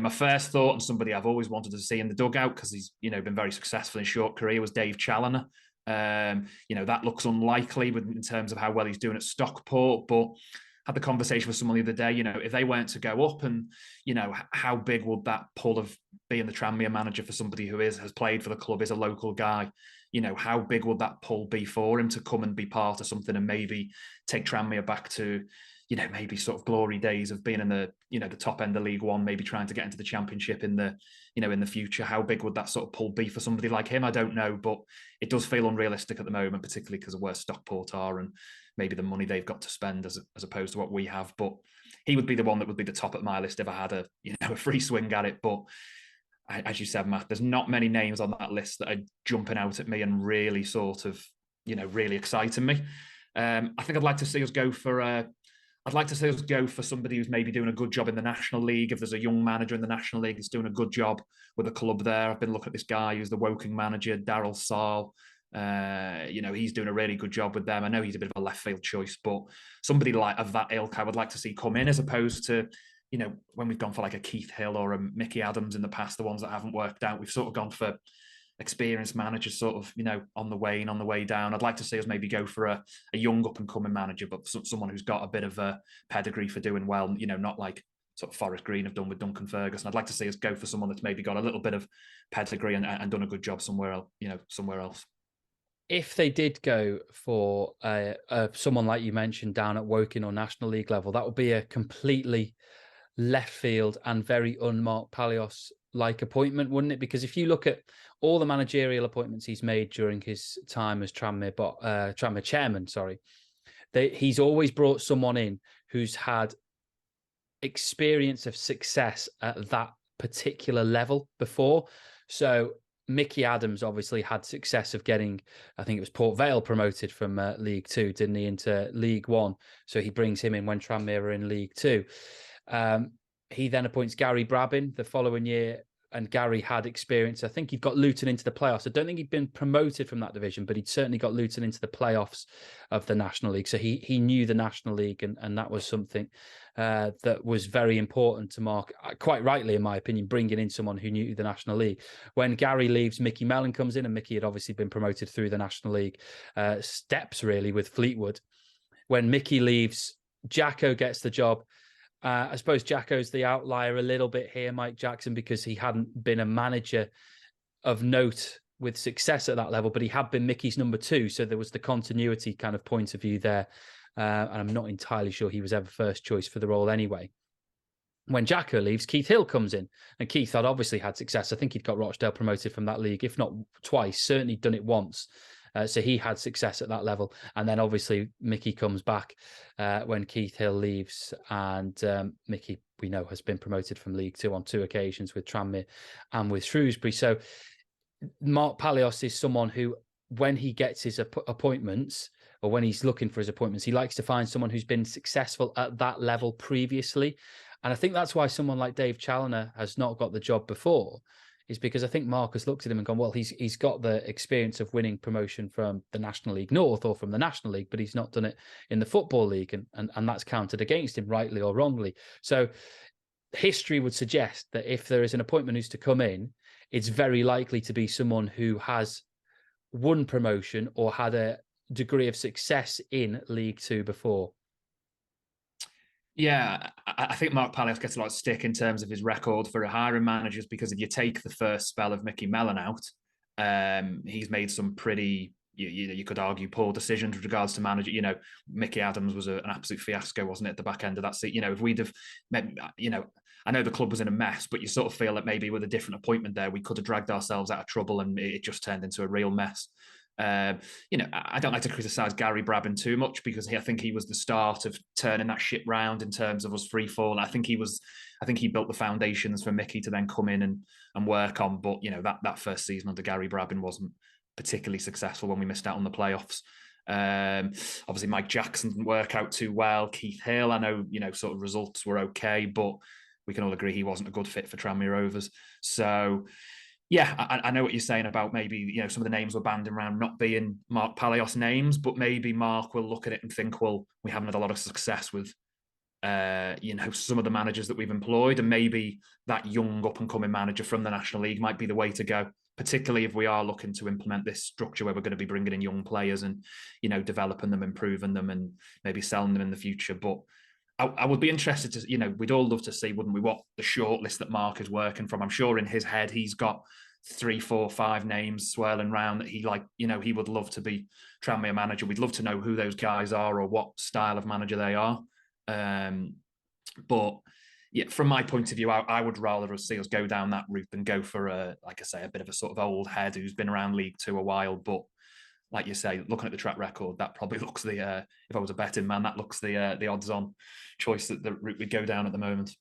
my first thought, and somebody I've always wanted to see in the dugout because he's been very successful in short career, was Dave Challoner. That looks unlikely in terms of how well he's doing at Stockport, but had the conversation with someone the other day, if they weren't to go up, and how big would that pull of being the Tranmere manager for somebody who has played for the club, is a local guy, how big would that pull be for him to come and be part of something and maybe take Tranmere back to maybe sort of glory days of being in the the top end of League One, maybe trying to get into the Championship in the in the future. How big would that sort of pull be for somebody like him? I don't know, but it does feel unrealistic at the moment, particularly because of where Stockport are and maybe the money they've got to spend as opposed to what we have. But he would be the one that would be the top of my list if I had a free swing at it. But as you said, Matt, there's not many names on that list that are jumping out at me and really sort of really exciting me. I think I'd like to see us go for somebody who's maybe doing a good job in the National League. If there's a young manager in the National League that's doing a good job with a club there. I've been looking at this guy who's the Woking manager, Daryl Saul. He's doing a really good job with them. I know he's a bit of a left field choice, but somebody like of that ilk I would like to see come in, as opposed to, when we've gone for like a Keith Hill or a Mickey Adams in the past, the ones that haven't worked out, we've sort of gone for experienced managers sort of, on the way down. I'd like to see us maybe go for a young up and coming manager, but someone who's got a bit of a pedigree for doing well, not like sort of Forest Green have done with Duncan Ferguson. I'd like to see us go for someone that's maybe got a little bit of pedigree and done a good job somewhere else. If they did go for someone like you mentioned down at Woking or National League level, that would be a completely left field and very un-Mark Palios-like appointment, wouldn't it? Because if you look at all the managerial appointments he's made during his time as Tranmere chairman, he's always brought someone in who's had experience of success at that particular level before. So Mickey Adams obviously had success of getting, I think it was Port Vale promoted from League Two, didn't he, into League One. So he brings him in when Tranmere are in League Two. He then appoints Gary Brabin the following year, and Gary had experience. I think he'd got Luton into the playoffs. I don't think he'd been promoted from that division, but he'd certainly got Luton into the playoffs of the National League. So he knew the National League, and that was something that was very important to Mark, quite rightly, in my opinion, bringing in someone who knew the National League. When Gary leaves, Mickey Mellon comes in, and Mickey had obviously been promoted through the National League steps, really, with Fleetwood. When Mickey leaves, Jacko gets the job. I suppose Jacko's the outlier a little bit here, Mike Jackson, because he hadn't been a manager of note with success at that level, but he had been Mickey's number two. So there was the continuity kind of point of view there. And I'm not entirely sure he was ever first choice for the role anyway. When Jacko leaves, Keith Hill comes in, and Keith had obviously had success. I think he'd got Rochdale promoted from that league, if not twice, certainly done it once. So he had success at that level. And then obviously Mickey comes back when Keith Hill leaves, and Mickey, we know, has been promoted from League Two on 2 occasions with Tranmere and with Shrewsbury. So Mark Palios is someone who, when he gets his appointments, or when he's looking for his appointments, he likes to find someone who's been successful at that level previously. And I think that's why someone like Dave Challoner has not got the job before, is because I think Mark has looked at him and gone, well, he's got the experience of winning promotion from the National League North or from the National League, but he's not done it in the Football League, and that's counted against him, rightly or wrongly. So history would suggest that if there is an appointment who's to come in, it's very likely to be someone who has won promotion or had a degree of success in League Two before. Yeah, I think Mark Palios gets a lot of stick in terms of his record for hiring managers, because if you take the first spell of Mickey Mellon out, he's made some pretty, you could argue, poor decisions with regards to manager. Mickey Adams was an absolute fiasco, wasn't it, at the back end of that season? If we'd have, I know the club was in a mess, but you sort of feel that maybe with a different appointment there, we could have dragged ourselves out of trouble, and it just turned into a real mess. I don't like to criticise Gary Brabin too much, because I think he was the start of turning that ship round in terms of us free fall. I think he built the foundations for Mickey to then come in and work on. But that first season under Gary Brabin wasn't particularly successful when we missed out on the playoffs. Obviously Mike Jackson didn't work out too well. Keith Hill, I know, sort of results were okay, but we can all agree he wasn't a good fit for Tranmere Rovers. So yeah, I know what you're saying about maybe, some of the names were banding around not being Mark Palios names, but maybe Mark will look at it and think, well, we haven't had a lot of success with some of the managers that we've employed, and maybe that young up and coming manager from the National League might be the way to go, particularly if we are looking to implement this structure where we're going to be bringing in young players and, developing them, improving them, and maybe selling them in the future. But I would be interested to, we'd all love to see, wouldn't we, what the shortlist that Mark is working from. I'm sure in his head he's got 3, 4, 5 names swirling around that he he would love to be Tranmere manager. We'd love to know who those guys are or what style of manager they are. But yeah, from my point of view, I would rather see us go down that route than go for a bit of a sort of old head who's been around League Two a while. But like you say, looking at the track record, that probably looks if I was a betting man, that looks the odds-on choice that the route we'd go down at the moment.